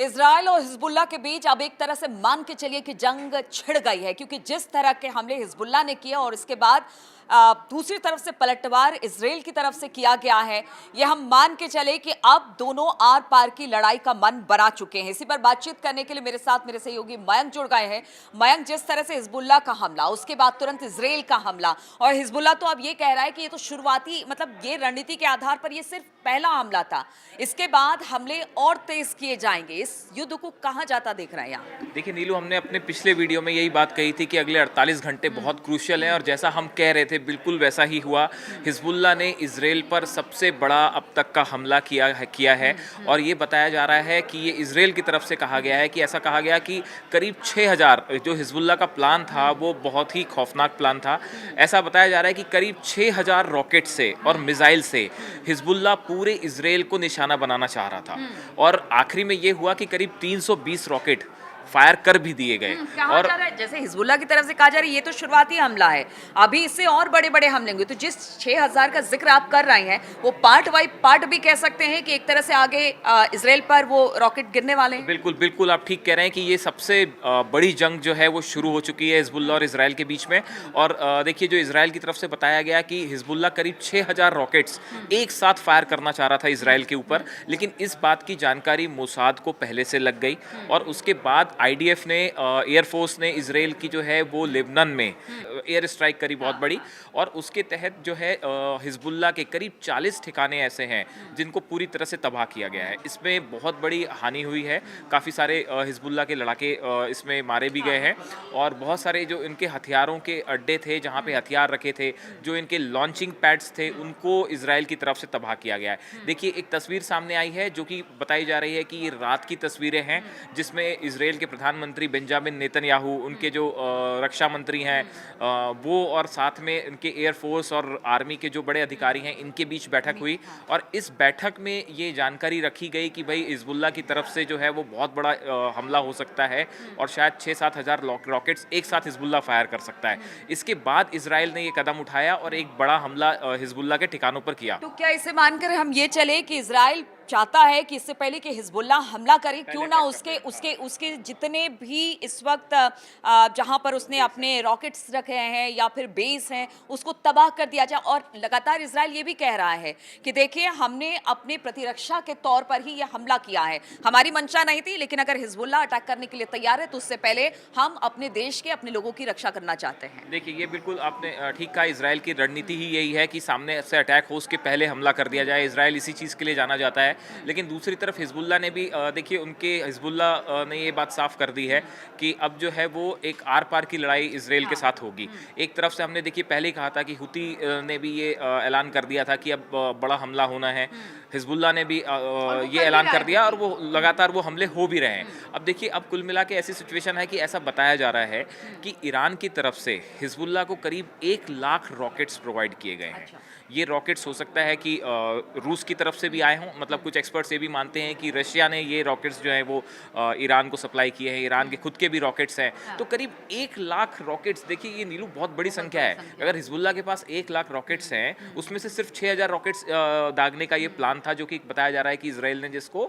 Israel और Hezbollah के बीच अब एक तरह से मान के चलिए कि जंग छिड़ गई है, क्योंकि जिस तरह के हमले हिजबुल्लाह ने किए और इसके बाद दूसरी तरफ से पलटवार इजराइल की तरफ से किया गया है। यह हम मान के चले कि अब दोनों आर पार की लड़ाई का मन बना चुके हैं। इसी पर बातचीत करने के लिए मेरे साथ मेरे सहयोगी मयंक जुड़ गए हैं। मयंक, जिस तरह से हिजबुल्लाह का हमला, उसके बाद तुरंत इजराइल का हमला, और हिजबुल्लाह तो अब ये कह रहा है कि ये तो शुरुआती, मतलब ये रणनीति के आधार पर ये सिर्फ पहला हमला था, इसके बाद हमले और तेज किए जाएंगे। इस युद्ध को कहां जाता देख रहे हैं यहाँ? देखिए नीलू, हमने अपने पिछले वीडियो में यही बात कही थी कि अगले 48 घंटे बहुत क्रूशियल हैं, और जैसा हम कह रहे थे बिल्कुल वैसा ही हुआ। हिजबुल्लाह ने इजराइल पर सबसे बड़ा अब तक का हमला किया है और ये बताया जा रहा है कि ये इजराइल की तरफ से कहा गया है कि ऐसा कहा गया कि करीब 6000, जो हिजबुल्लाह का प्लान था वो बहुत ही खौफनाक प्लान था। ऐसा बताया जा रहा है कि करीब 6000 रॉकेट से और मिसाइल से हिजबुल्लाह पूरे इजराइल को निशाना बनाना चाह रहा था, और आखिरी में ये हुआ कि करीब 320 रॉकेट फायर कर भी दिए गए। और जा रहा है, जैसे हिजबुल्लाह की तरफ से कहा जा रहा है ये तो शुरुआती हमला है, अभी इससे और बड़े बड़े हमले होंगे। तो जिस 6000 का जिक्र आप कर रहे हैं वो पार्ट बाई पार्ट भी कह सकते हैं कि एक तरह से आगे इजराइल पर वो रॉकेट गिरने वाले हैं। बिल्कुल बिल्कुल, आप ठीक कह रहे हैं कि ये सबसे बड़ी जंग जो है वो शुरू हो चुकी है हिजबुल्लाह और इजराइल के बीच में। और देखिए, जो इजराइल की तरफ से बताया गया कि हिजबुल्लाह करीब 6000 रॉकेट्स एक साथ फायर करना चाह रहा था इजराइल के ऊपर, लेकिन इस बात की जानकारी मोसाद को पहले से लग गई, और उसके बाद आईडीएफ ने, एयरफोर्स ने इजराइल की जो है वो लेबनान में एयर स्ट्राइक करी बहुत बड़ी, और उसके तहत जो है हिजबुल्लाह के करीब 40 ठिकाने ऐसे हैं जिनको पूरी तरह से तबाह किया गया है। इसमें बहुत बड़ी हानि हुई है, काफ़ी सारे हिजबुल्लाह के लड़ाके इसमें मारे भी गए हैं, और बहुत सारे जो इनके हथियारों के अड्डे थे जहाँ पे हथियार रखे थे, जो इनके लॉन्चिंग पैड्स थे, उनको इजराइल की तरफ से तबाह किया गया है। देखिए, एक तस्वीर सामने आई है जो कि बताई जा रही है कि ये रात की तस्वीरें हैं, जिसमें इजराइल के प्रधानमंत्री बेंजामिन नेतन्याहू, उनके जो रक्षा मंत्री हैं वो, और साथ में उनके एयरफोर्स और आर्मी के जो बड़े अधिकारी हैं, इनके बीच बैठक हुई, और इस बैठक में ये जानकारी रखी गई कि भाई हिजबुल्लाह की तरफ से जो है वो बहुत बड़ा हमला हो सकता है, और शायद 6-7 हज़ार रॉकेट्स एक साथ हिजबुल्लाह फायर कर सकता है। इसके बाद इजराइल ने ये कदम उठाया और एक बड़ा हमला हिजबुल्लाह के ठिकानों पर किया। तो क्या इसे मानकर हम ये चले कि इजराइल चाहता है कि इससे पहले कि हिजबुल्लाह हमला करे, क्यों ना उसके उसके उसके जितने भी इस वक्त जहां पर उसने अपने रॉकेट्स रखे हैं या फिर बेस हैं उसको तबाह कर दिया जाए। और लगातार इजराइल ये भी कह रहा है कि देखिए, हमने अपने प्रतिरक्षा के तौर पर ही यह हमला किया है, हमारी मंशा नहीं थी, लेकिन अगर हिजबुल्लाह अटैक करने के लिए तैयार है तो उससे पहले हम अपने देश के, अपने लोगों की रक्षा करना चाहते हैं। देखिए, ये बिल्कुल आपने ठीक कहा, इजराइल की रणनीति ही यही है कि सामने से अटैक हो उसके पहले हमला कर दिया जाए। इजराइल इसी चीज़ के लिए जाना जाता है। लेकिन दूसरी तरफ हिजबुल्लाह ने भी देखिए, उनके हिजबुल्लाह ने ये बात साफ कर दी है कि अब जो है वो एक आर पार की लड़ाई इजराइल के साथ होगी। एक तरफ से हमने देखिए पहले ही कहा था कि हुती ने भी ये ऐलान कर दिया था कि अब बड़ा हमला होना है। हिजबुल्लाह ने भी ये ऐलान कर दिया, और वो लगातार वो हमले हो भी रहे हैं। अब देखिए, अब कुल मिला के ऐसी सिचुएशन है कि ऐसा बताया जा रहा है कि ईरान की तरफ से हिजबुल्लाह को करीब 1 लाख रॉकेट्स प्रोवाइड किए गए हैं। ये रॉकेट्स हो सकता है कि रूस की तरफ से भी आए हों, मतलब कुछ एक्सपर्ट्स ये भी मानते हैं कि रशिया ने ये रॉकेट्स जो हैं वो ईरान को सप्लाई किए हैं, ईरान के खुद के भी रॉकेट्स हैं। तो करीब 1 लाख रॉकेट्स, देखिए ये नीलू बहुत बड़ी संख्या है। अगर हिजबुल्लाह के पास 1 लाख रॉकेट्स हैं, उसमें से सिर्फ 6000 रॉकेट्स दागने का ये प्लान था, जो कि बताया जा रहा है कि इजराइल ने जिसको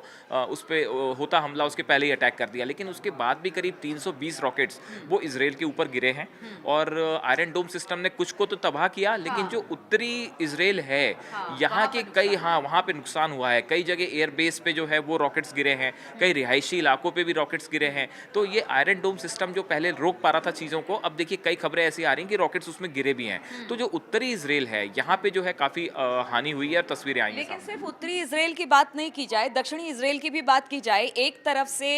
उस पर होता हमला उसके पहले ही अटैक कर दिया। लेकिन उसके बाद भी करीब 320 रॉकेट्स वो इजराइल के ऊपर गिरे हैं, और आयरन डोम सिस्टम ने कुछ को तो तबाह किया, लेकिन जो उत्तरी इजराइल है यहाँ के कई, वहाँ पे नुकसान हुआ है। कई जगह एयरबेस पे जो है वो रॉकेट्स गिरे हैं, कई रिहायशी इलाकों पे भी रॉकेट्स गिरे हैं। तो ये आयरन डोम सिस्टम जो पहले रोक पा रहा था चीज़ों को, अब देखिए कई खबरें ऐसी आ रही हैं कि रॉकेट्स उसमें गिरे भी हैं। तो जो उत्तरी इजराइल है यहाँ पे जो है काफ़ी हानि हुई है, और तस्वीरें आई हैं। लेकिन सिर्फ उत्तरी इजराइल की बात नहीं की जाए, दक्षिणी इजराइल की भी बात की जाए। एक तरफ से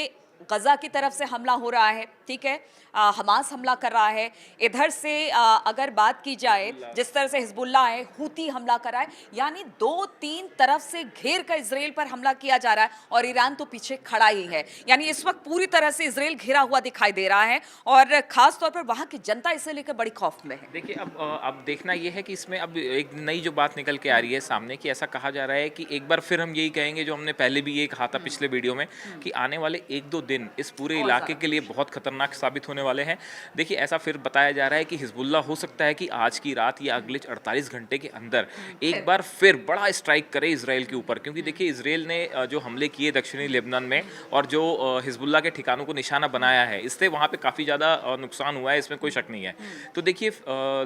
गजा की तरफ से हमला हो रहा है, ठीक है, हमास हमला कर रहा है। इधर से अगर बात की जाए, जिस तरह से हिजबुल्लाह है, हुती हमला कर रहा है, यानी 2-3 तरफ से घेर कर इजराइल पर हमला किया जा रहा है, और ईरान तो पीछे खड़ा ही है। यानी इस वक्त पूरी तरह से इजराइल घिरा हुआ दिखाई दे रहा है, और खास तौर पर वहां की जनता इसे लेकर बड़ी खौफ में है। देखिए, अब देखना यह है कि इसमें अब एक नई जो बात निकल के आ रही है सामने, कि ऐसा कहा जा रहा है कि एक बार फिर हम यही कहेंगे जो हमने पहले भी ये कहा था पिछले वीडियो में, कि आने वाले 1-2 दिन इस पूरे इलाके के लिए बहुत खतरनाक साबित होने वाले हैं। देखिए, ऐसा फिर बताया जा रहा है कि हिजबुल्लाह हो सकता है कि आज की रात या अगले 48 घंटे के अंदर एक बार फिर बड़ा स्ट्राइक करे इसराइल के ऊपर, क्योंकि देखिए इसराइल ने जो हमले किए दक्षिणी लेबनान में और जो हिजबुल्लाह के ठिकानों को निशाना बनाया है, इससे वहाँ पे काफ़ी ज़्यादा नुकसान हुआ है, इसमें कोई शक नहीं है। तो देखिए,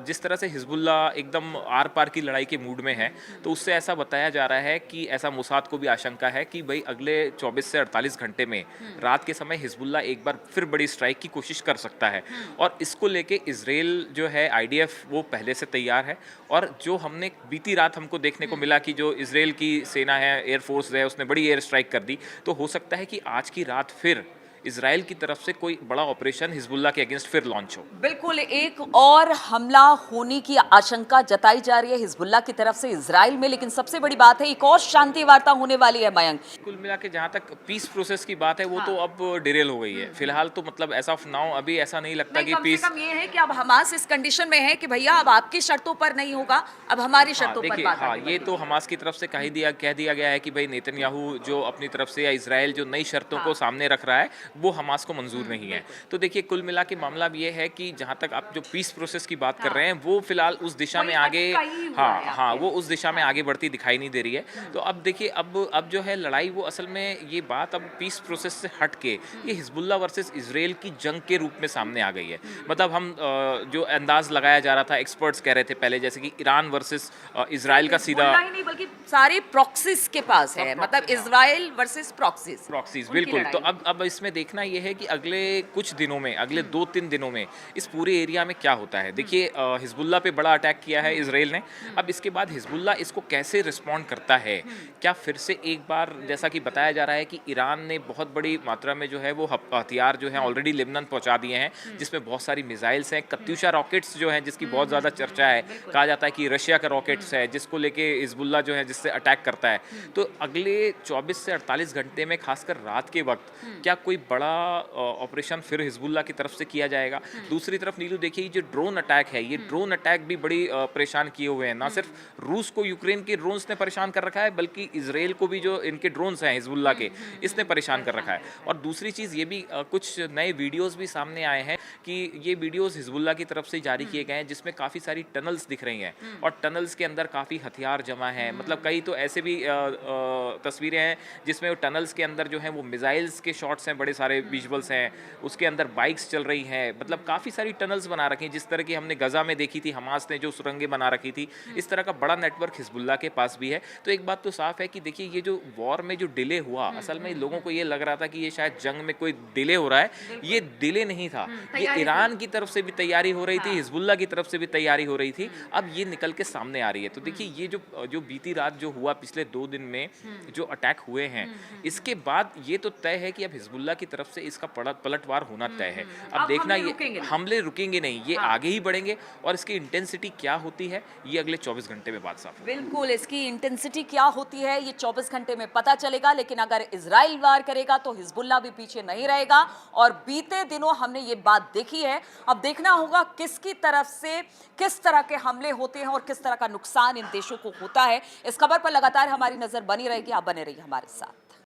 जिस तरह से हिजबुल्लाह एकदम आर पार की लड़ाई के मूड में है, तो उससे ऐसा बताया जा रहा है कि ऐसा मोसाद को भी आशंका है कि भाई अगले 24 से 48 घंटे में रात के समय हिजबुल्लाह एक बार फिर बड़ी स्ट्राइक की कोशिश कर सकता है। और इसको लेके इजराइल जो है, आईडीएफ, वो पहले से तैयार है। और जो हमने बीती रात हमको देखने को मिला कि जो इजराइल की सेना है, एयरफोर्स है, उसने बड़ी एयर स्ट्राइक कर दी, तो हो सकता है कि आज की रात फिर इजराइल की तरफ से कोई बड़ा ऑपरेशन हिजबुल्लाह के अगेंस्ट फिर लॉन्च हो। बिल्कुल, एक और हमला होने की आशंका जताई जा रही है हिजबुल्लाह की तरफ से इजराइल में, लेकिन सबसे बड़ी बात है एक और शांति वार्ता होने वाली है मयंक। कुल मिला के जहाँ तक पीस प्रोसेस की बात है, वो तो अब डिरेल हो गई है फिलहाल। तो मतलब ऐसा नाउ अभी ऐसा नहीं लगता कि कम पीस, से कम ये है कि अब हमास इस कंडीशन में है कि भैया अब आपकी शर्तों पर नहीं होगा, अब हमारी शर्तों पर देखिए, बात हाँ, आगे ये बढ़ेगी। तो हमास की तरफ से कह दिया गया है कि भाई नेतन्याहू जो अपनी तरफ से या इजराइल जो नई शर्तों को सामने रख रहा है, वो हमास को मंजूर नहीं है। तो देखिए, कुल मिला के मामला ये है कि जहाँ तक आप जो पीस प्रोसेस की बात कर रहे हैं, वो फिलहाल उस दिशा में आगे, वो उस दिशा में आगे बढ़ती दिखाई नहीं दे रही है। तो अब देखिए, अब जो है लड़ाई, वो असल में ये बात अब पीस प्रोसेस से हट के ये हिजबुल्लाह वर्सेस इजराइल की जंग के रूप में सामने आ गई है। मतलब हम जो अंदाज लगाया जा रहा था, एक्सपर्ट्स कह रहे थे पहले, जैसे कि ईरान वर्सेस इजराइल का सीधा, ही नहीं बल्कि सारे प्रॉक्सीज के पास है, मतलब इजराइल वर्सेस प्रॉक्सीज, बिल्कुल। तो अब इसमें देखना ये है कि अगले कुछ दिनों में, अगले 2-3 दिनों में इस पूरे एरिया में क्या होता है। देखिए, हिजबुल्लाह पे बड़ा अटैक किया है इजराइल ने, अब इसके बाद हिजबुल्लाह इसको कैसे रिस्पॉन्ड करता है। क्या फिर से एक बार, जैसा कि बताया जा रहा है कि ईरान ने बहुत बड़ी मात्रा में जो है वो हथियार जो है ऑलरेडी लेबनान पहुंचा दिए हैं, जिसमें बहुत सारी मिसाइल्स हैं, कत्यूशा रॉकेट्स जो हैं, जिसकी बहुत ज़्यादा चर्चा है, कहा जाता है कि रशिया का रॉकेट्स है, जिसको लेके हिजबुल्लाह जो है जिससे अटैक करता है। तो अगले 24 से 48 घंटे में, खासकर रात के वक्त, क्या कोई बड़ा ऑपरेशन फिर हिजबुल्लाह की तरफ से किया जाएगा। दूसरी तरफ नीलू देखिए, जो ड्रोन अटैक है, ये ड्रोन अटैक भी बड़ी परेशान किए हुए हैं। ना सिर्फ रूस को यूक्रेन के ड्रोन्स ने परेशान कर रखा है, बल्कि इजराइल को भी जो इनके ड्रोन्स हैं हिजबुल्लाह के, इसने परेशान कर रखा है। और दूसरी चीज़ ये भी, कुछ नए वीडियोस भी सामने आए हैं कि ये वीडियोस हिजबुल्लाह की तरफ से जारी किए गए हैं, जिसमें काफ़ी सारी टनल्स दिख रही हैं और टनल्स के अंदर काफ़ी हथियार जमा है। मतलब कई तो ऐसे भी तस्वीरें हैं जिसमें टनल्स के अंदर जो है वो मिसाइल्स के शॉट्स हैं, बड़े सारे विजुअल्स हैं, उसके अंदर बाइक्स चल रही हैं। मतलब काफ़ी सारी टनल्स बना रखी हैं, जिस तरह की हमने गजा में देखी थी, हमास ने जो सुरंगें बना रखी थी, इस तरह का बड़ा नेटवर्क हिजबुल्लाह के पास भी है। तो एक बात तो साफ है कि देखिए, ये जो वॉर में जो डिले हुआ, असल में लोगों को ये लग रहा था कि ये शायद जंग में कोई डिले हो रहा है, ये डिले नहीं था, ये ईरान की तरफ से भी तैयारी हो रही थी, हिजबुल्लाह की तरफ से भी तैयारी हो रही थी, अब ये निकल के सामने आ रही है। तो देखिए, ये जो बीती रात जो हुआ, पिछले 2 दिन में जो अटैक हुए हैं, इसके बाद ये तो तय है कि अब हिजबुल्लाह की तरफ से इसका पलटवार होना तय है। अब देखना, ये हमले रुकेंगे नहीं, ये आगे ही बढ़ेंगे, और इसकी इंटेंसिटी क्या होती है, ये अगले 24 घंटे में बात साफ है। बिल्कुल, इसकी इंटेंसिटी क्या होती है ये 24 घंटे में पता चलेगा, लेकिन अगर इजराइल वार करेगा तो हिजबुल्लाह भी पीछे नहीं रहेगा। और बीते दिनों हमने ये बात देखी है, अब देखना होगा किसकी तरफ से किस तरह के हमले होते हैं और किस तरह का नुकसान इन देशों को होता है। इस खबर पर लगातार हमारी नजर बनी रहेगी, आप बने रहिए हमारे साथ।